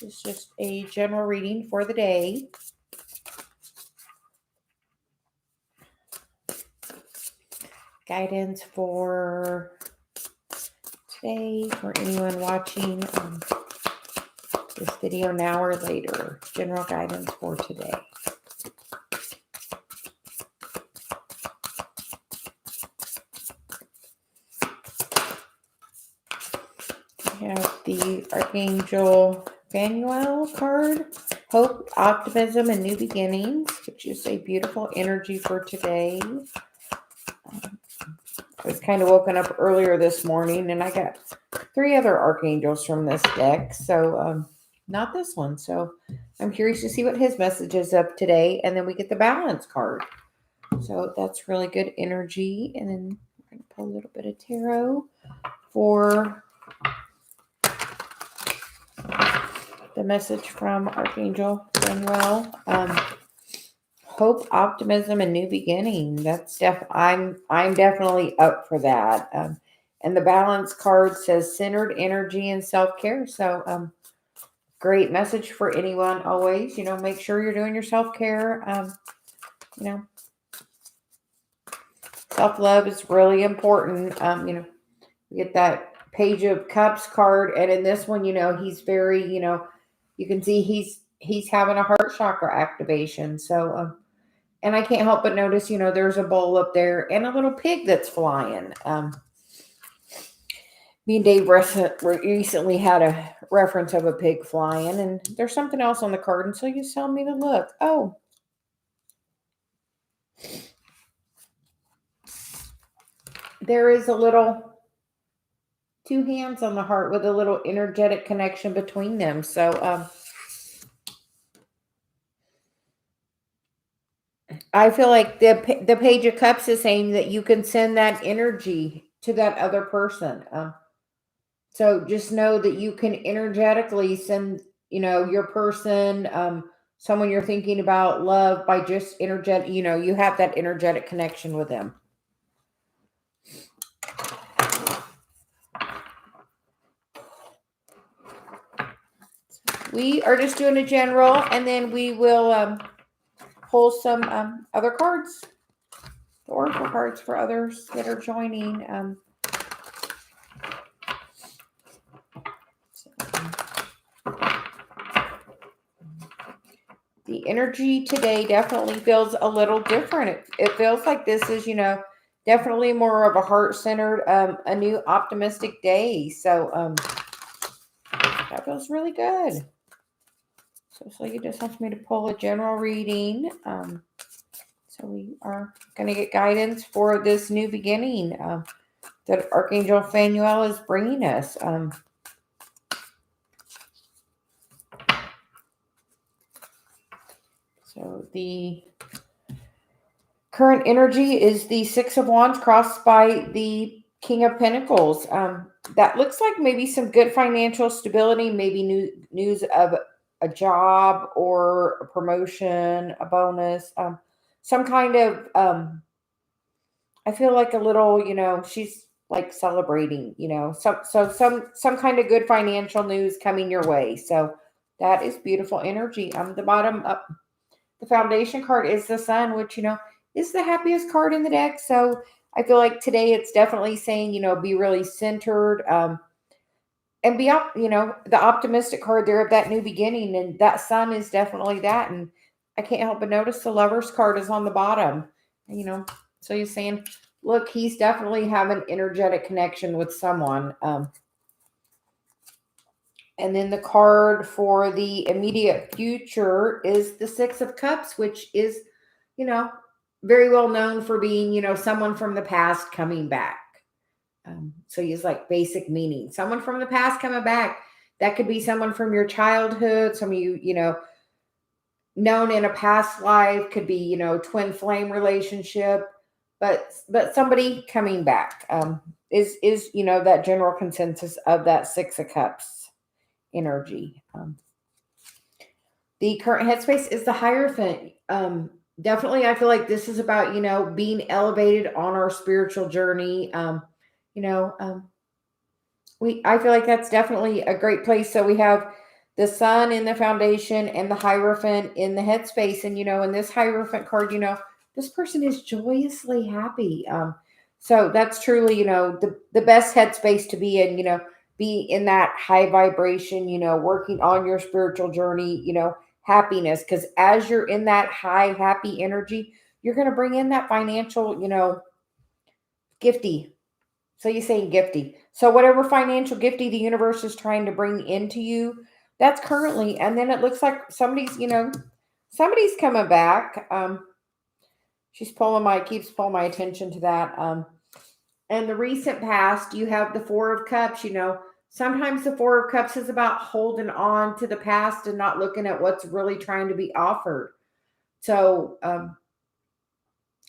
This is just a general reading for the day. Guidance for today for anyone watching this video now or later. General guidance for today. We have the Archangel Phanuel card. Hope, optimism, and new beginnings, which is a beautiful energy for today. I was kind of woken up earlier this morning and I got 3 other archangels from this deck. So not this one. So I'm curious to see what his message is up today. And then we get the balance card. So that's really good energy. And then we're going to pull a little bit of tarot for the message from Archangel Manuel. Hope, optimism, and new beginning. That's I'm definitely up for that. And the balance card says centered energy and self-care. So great message for anyone always. Make sure you're doing your self-care. Self-love is really important. You get that Page of Cups card, and in this one, he's very, you can see he's having a heart chakra activation. So and I can't help but notice, there's a bowl up there and a little pig that's flying. Me and Dave recently had a reference of a pig flying, and there's something else on the card, and so he's telling me to look. Oh. There is a little 2 hands on the heart with a little energetic connection between them. So, I feel like the Page of Cups is saying that you can send that energy to that other person. So just know that you can energetically send, your person, someone you're thinking about, love by just energetic, you have that energetic connection with them. We are just doing a general, and then we will pull some other cards, the oracle cards for others that are joining. The energy today definitely feels a little different. It feels like this is, definitely more of a heart-centered, a new optimistic day. So that feels really good. So you just asked me to pull a general reading. So we are going to get guidance for this new beginning that Archangel Phanuel is bringing us. So the current energy is the 6 of Wands crossed by the King of Pentacles. That looks like maybe some good financial stability, maybe news of a job or a promotion, a bonus, some kind of, I feel like a little, she's like celebrating, some kind of good financial news coming your way. So that is beautiful energy. The bottom up, the foundation card is the Sun, which, is the happiest card in the deck. So I feel like today it's definitely saying, be really centered, and be up, the optimistic card there of that new beginning. And that Sun is definitely that. And I can't help but notice the Lovers card is on the bottom, so you're saying, look, he's definitely having energetic connection with someone. And then the card for the immediate future is the 6 of Cups, which is, very well known for being, someone from the past coming back. So he's like basic meaning. Someone from the past coming back. That could be someone from your childhood. Some of you, known in a past life. Could be, twin flame relationship. But somebody coming back is that general consensus of that 6 of Cups energy. The current headspace is the Hierophant. Definitely, I feel like this is about, being elevated on our spiritual journey. I feel like that's definitely a great place. So we have the sun in the foundation and the Hierophant in the headspace. And, in this Hierophant card, this person is joyously happy. So that's truly, the best headspace to be in, be in that high vibration, working on your spiritual journey, happiness. Because as you're in that high, happy energy, you're going to bring in that financial, gifty. So you're saying gifty. So whatever financial gifty the universe is trying to bring into you, that's currently. And then it looks like somebody's coming back. Keeps pulling my attention to that. And the recent past, you have the Four of Cups. Sometimes the Four of Cups is about holding on to the past and not looking at what's really trying to be offered. So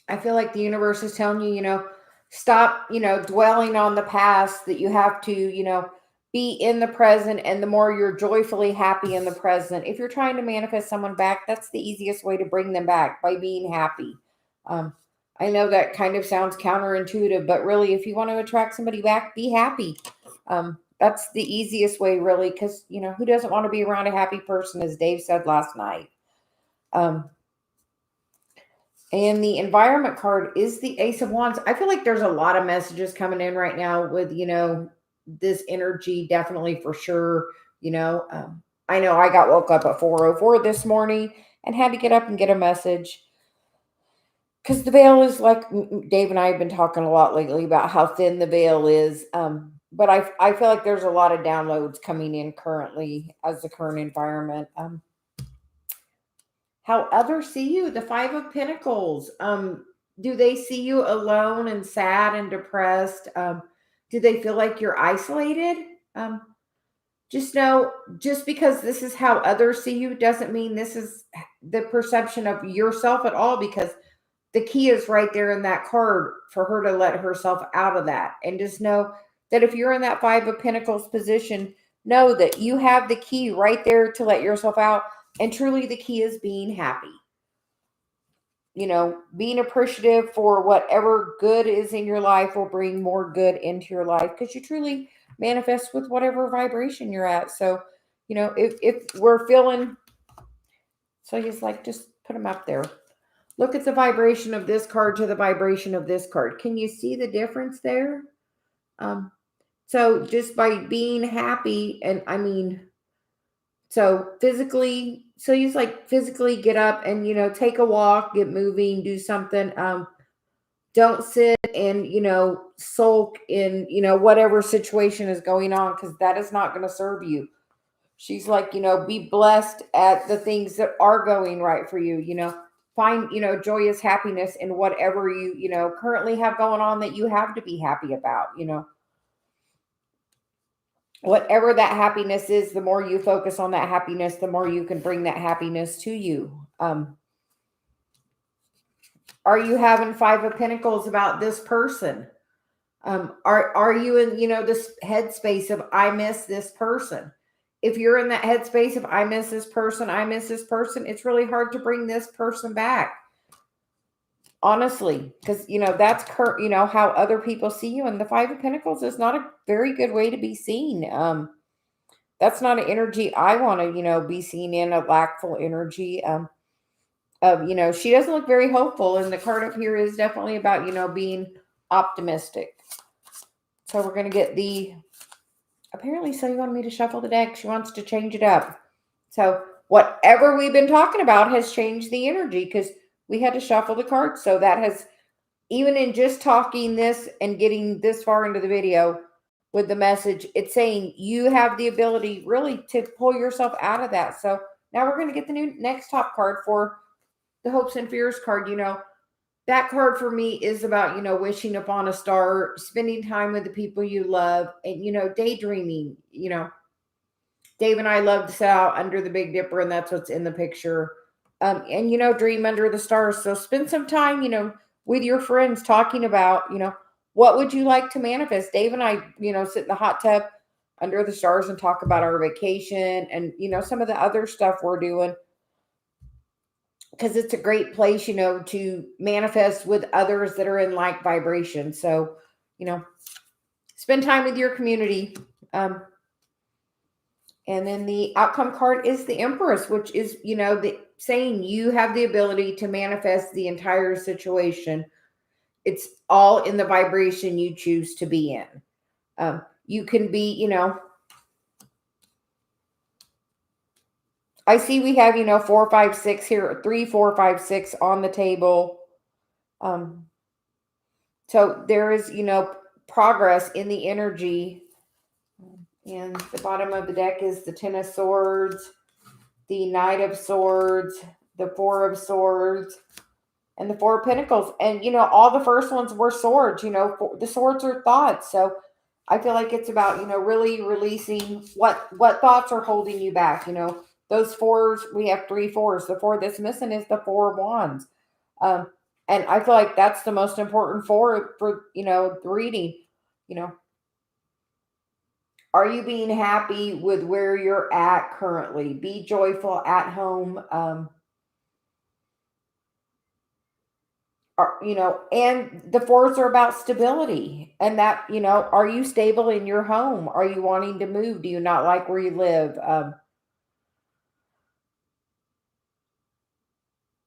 I feel like the universe is telling you, stop, dwelling on the past, that you have to, be in the present. And the more you're joyfully happy in the present, if you're trying to manifest someone back, that's the easiest way to bring them back, by being happy. I know that kind of sounds counterintuitive, but really, if you want to attract somebody back, be happy. That's the easiest way, really, because, who doesn't want to be around a happy person, as Dave said last night. And the environment card is the Ace of Wands. I feel like there's a lot of messages coming in right now with, this energy, definitely, for sure. I know I woke up at 4:04 this morning and had to get up and get a message. Because the veil is, like Dave and I have been talking a lot lately about how thin the veil is. But I feel like there's a lot of downloads coming in currently as the current environment. How others see you, the Five of Pentacles. Do they see you alone and sad and depressed? Do they feel like you're isolated? Just know, just because this is how others see you doesn't mean this is the perception of yourself at all, because the key is right there in that card for her to let herself out of that. And just know that if you're in that Five of Pentacles position, know that you have the key right there to let yourself out. And truly, the key is being happy. Being appreciative for whatever good is in your life will bring more good into your life, because you truly manifest with whatever vibration you're at. So, if we're feeling, so he's like, just put them up there. Look at the vibration of this card to the vibration of this card. Can you see the difference there? So just by being happy, and so physically, so you just like physically get up and, take a walk, get moving, do something. Don't sit and, sulk in, whatever situation is going on, because that is not going to serve you. She's like, be blessed at the things that are going right for you, find, joyous happiness in whatever you, currently have going on that you have to be happy about, whatever that happiness is. The more you focus on that happiness, the more you can bring that happiness to you. Are you having Five of Pentacles about this person? Are you in, this headspace of, I miss this person? If you're in that headspace of, I miss this person, it's really hard to bring this person back. Honestly, because, that's how other people see you. And the Five of Pentacles is not a very good way to be seen. That's not an energy I want to, be seen in, a lackful energy. She doesn't look very hopeful. And the card up here is definitely about, being optimistic. So we're going to get apparently, so you wanted me to shuffle the deck. She wants to change it up. So whatever we've been talking about has changed the energy, because we had to shuffle the cards. So that has, even in just talking this and getting this far into the video with the message, it's saying you have the ability really to pull yourself out of that. So now we're going to get the next top card for the Hopes and Fears card. That card for me is about, wishing upon a star, spending time with the people you love, and, daydreaming. Dave and I love to sit out under the Big Dipper, and that's what's in the picture. And, dream under the stars. So spend some time, with your friends, talking about, what would you like to manifest? Dave and I, sit in the hot tub under the stars and talk about our vacation and, some of the other stuff we're doing. Because it's a great place, to manifest with others that are in like vibration. So, spend time with your community. And then the outcome card is the Empress, which is, saying you have the ability to manifest the entire situation. It's all in the vibration you choose to be in. You can be, I see we have, 4, 5, 6 here, 3, 4, 5, 6 on the table. So there is, progress in the energy. And the bottom of the deck is the Ten of Swords, the Knight of Swords, the Four of Swords, and the Four of Pentacles. And, all the first ones were swords, the swords are thoughts. So I feel like it's about, really releasing what thoughts are holding you back. Those fours, we have 3 fours. The 4 that's missing is the 4 of Wands. And I feel like that's the most important for the reading. Are you being happy with where you're at currently? Be joyful at home. And the fours are about stability, and that, are you stable in your home? Are you wanting to move? Do you not like where you live?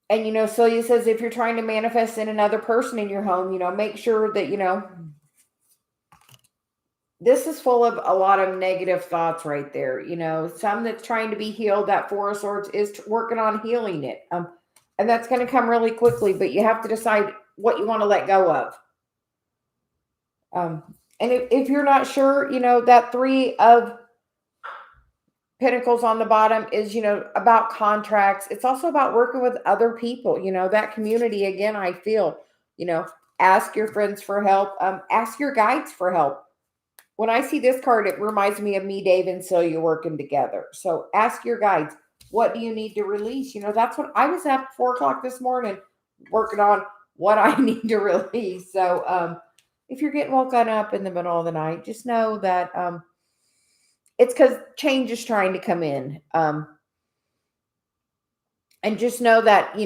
And Celia says, if you're trying to manifest in another person in your home, make sure that, this is full of a lot of negative thoughts right there. Some that's trying to be healed. That Four of Swords is working on healing it. And that's going to come really quickly, but you have to decide what you want to let go of. And if you're not sure, that 3 of Pentacles on the bottom is, about contracts. It's also about working with other people, that community. Again, I feel, ask your friends for help. Ask your guides for help. When I see this card, it reminds me of me, Dave, and Celia working together. So ask your guides, what do you need to release? That's what I was at 4 o'clock this morning working on what I need to release. So if you're getting woken up in the middle of the night, just know that it's because change is trying to come in. And just know that,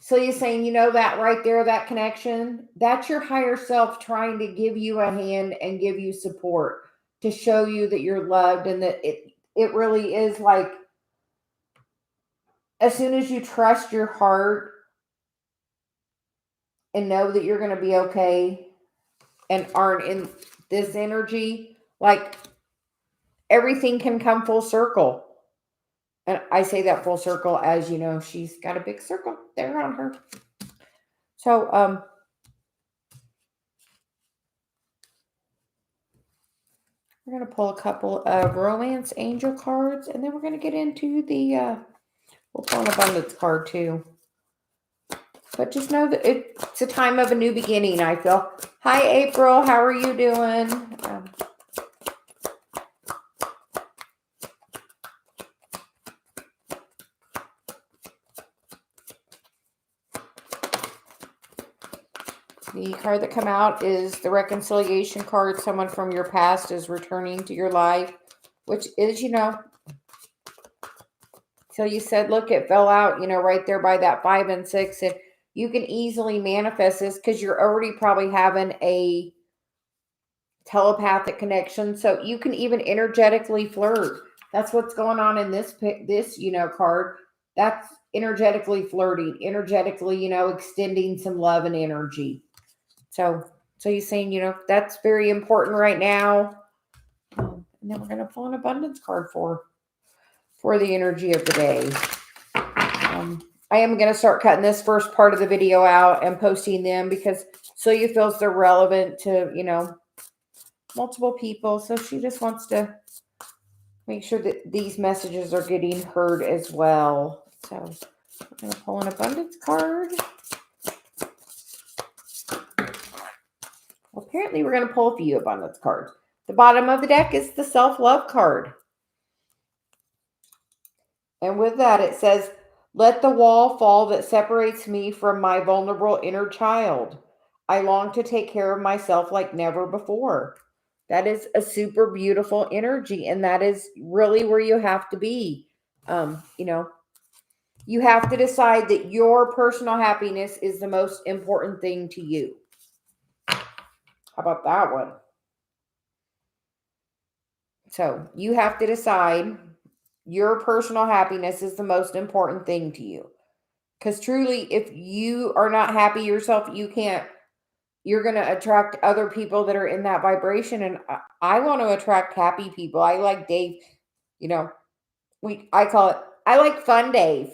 so you're saying, that right there, that connection, that's your higher self trying to give you a hand and give you support to show you that you're loved, and that it really is like, as soon as you trust your heart and know that you're going to be okay and aren't in this energy, like everything can come full circle. And I say that full circle as, she's got a big circle there on her. So, we're going to pull a couple of romance angel cards, and then we're going to get into the, we'll pull an abundance card too. But just know that it's a time of a new beginning, I feel. Hi, April. How are you doing? The card that come out is the reconciliation card. Someone from your past is returning to your life, which is, so you said, look, it fell out, right there by that 5 and 6. And you can easily manifest this because you're already probably having a telepathic connection. So you can even energetically flirt. That's what's going on in this card. That's energetically flirting, energetically, extending some love and energy. So you're saying, that's very important right now. And then we're going to pull an abundance card for the energy of the day. I am going to start cutting this first part of the video out and posting them because Celia feels they're relevant to, multiple people. So she just wants to make sure that these messages are getting heard as well. So we're going to pull an abundance card. Well, apparently we're going to pull a few abundance cards. The bottom of the deck is the self-love card. And with that, it says, let the wall fall that separates me from my vulnerable inner child. I long to take care of myself like never before. That is a super beautiful energy. And that is really where you have to be. You have to decide that your personal happiness is the most important thing to you. How about that one? So you have to decide your personal happiness is the most important thing to you. Because truly, if you are not happy yourself, you're going to attract other people that are in that vibration. And I want to attract happy people. I like Dave, you know, I call it, I like fun Dave.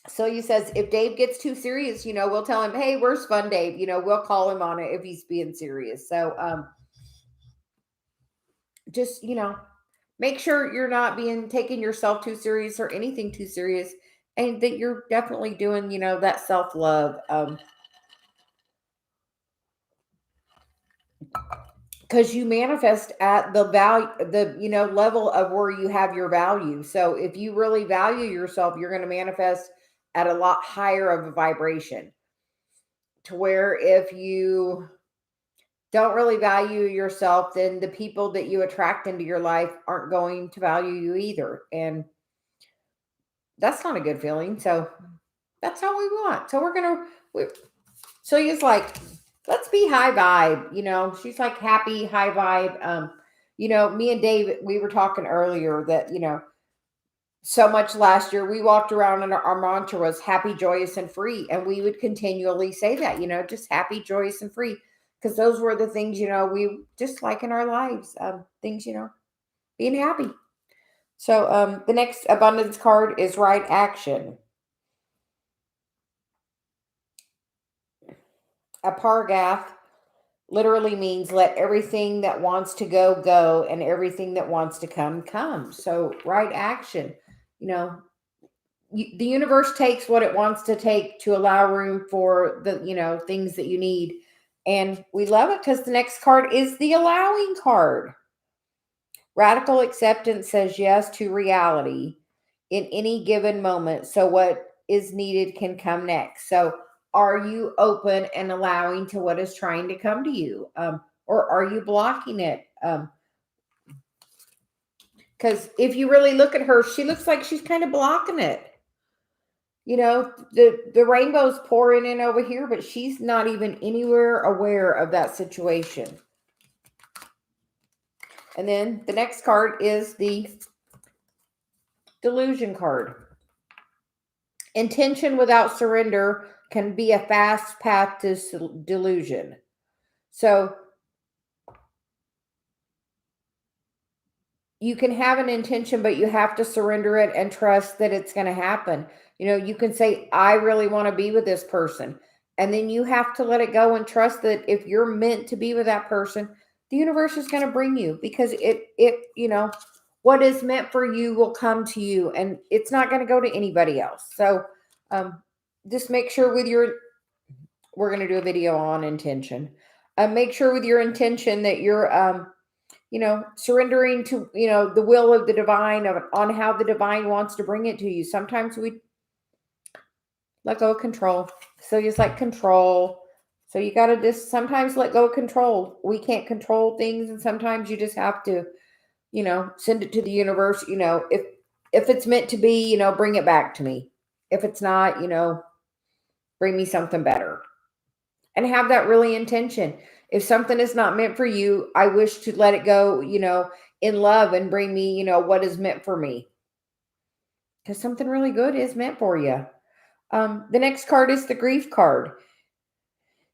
So he says, if Dave gets too serious, we'll tell him, hey, where's fun Dave? We'll call him on it if he's being serious. So just, make sure you're not taking yourself too serious or anything too serious, and that you're definitely doing, that self-love. Because you manifest at the value, level of where you have your value. So if you really value yourself, you're going to manifest at a lot higher of a vibration, to where if you don't really value yourself, then the people that you attract into your life aren't going to value you either. And that's not a good feeling. So that's all we want. So so he's like, let's be high vibe. She's like happy, high vibe. Me and Dave, we were talking earlier that, so much last year we walked around and our mantra was happy, joyous, and free. And we would continually say that, just happy, joyous, and free. Because those were the things, we just like in our lives. Things, being happy. So the next abundance card is right action. Apargath literally means let everything that wants to go, go, and everything that wants to come, come. So right action, the universe takes what it wants to take to allow room for the, things that you need. And we love it because the next card is the allowing card. Radical acceptance says yes to reality in any given moment. So what is needed can come next. So are you open and allowing to what is trying to come to you? Or are you blocking it? Because if you really look at her, she looks like she's kind of blocking it. The rainbow's pouring in over here, but she's not even anywhere aware of that situation. And then the next card is the delusion card. Intention without surrender can be a fast path to delusion. So you can have an intention, but you have to surrender it and trust that it's going to happen. You can say, I really want to be with this person. And then you have to let it go and trust that if you're meant to be with that person, the universe is going to bring you, because what is meant for you will come to you, and it's not going to go to anybody else. So just make sure we're going to do a video on intention. Make sure with your intention that you're, surrendering to, the will of the divine, on how the divine wants to bring it to you. Sometimes we let go of control. So just like control. So you got to just sometimes let go of control. We can't control things. And sometimes you just have to, send it to the universe. If it's meant to be, bring it back to me. If it's not, bring me something better. And have that really intention. If something is not meant for you, I wish to let it go, in love, and bring me, what is meant for me. Because something really good is meant for you. The next card is the grief card.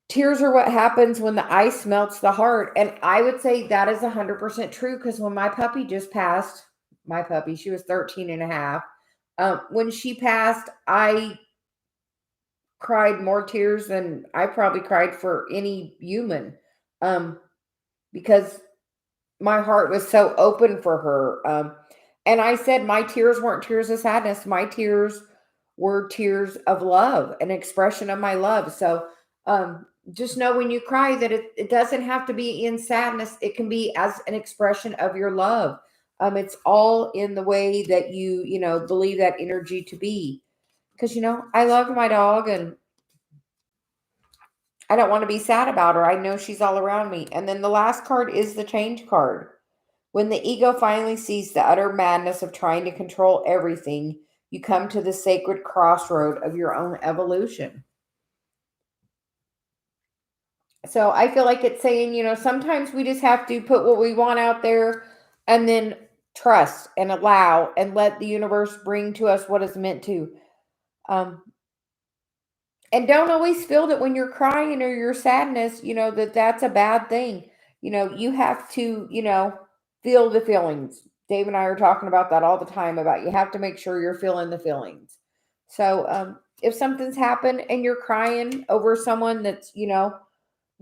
Tears are what happens when the ice melts the heart. And I would say that is 100% true, because when my puppy just passed, she was 13 and a half. When she passed, I cried more tears than I probably cried for any human, because my heart was so open for her. And I said my tears weren't tears of sadness. My tears were tears of love, an expression of my love. So just know when you cry that it doesn't have to be in sadness. It can be as an expression of your love. It's all in the way that you believe that energy to be. Because, I love my dog, and I don't want to be sad about her. I know she's all around me. And then the last card is the change card. When the ego finally sees the utter madness of trying to control everything, you come to the sacred crossroad of your own evolution. So I feel like it's saying, sometimes we just have to put what we want out there and then trust and allow and let the universe bring to us what is meant to. Um, and don't always feel that when you're crying or your sadness, that that's a bad thing. You have to, feel the feelings. Dave and I are talking about that all the time about you have to make sure you're feeling the feelings. So if something's happened and you're crying over someone that's,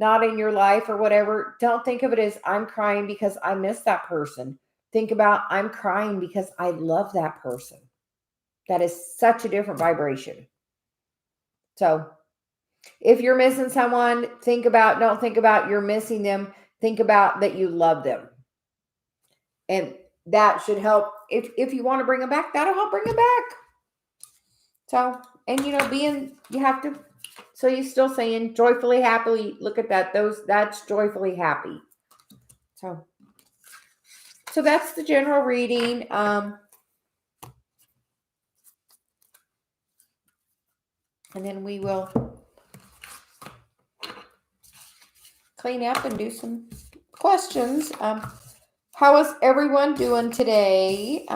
not in your life or whatever, don't think of it as I'm crying because I miss that person. Think about I'm crying because I love that person. That is such a different vibration. So if you're missing someone, don't think about you're missing them. Think about that you love them. And that should help. If you want to bring them back, that'll help bring them back. So, and you have to, so you're still saying joyfully, happily, look at that. That's joyfully happy. So that's the general reading. And then we will clean up and do some questions. How is everyone doing today?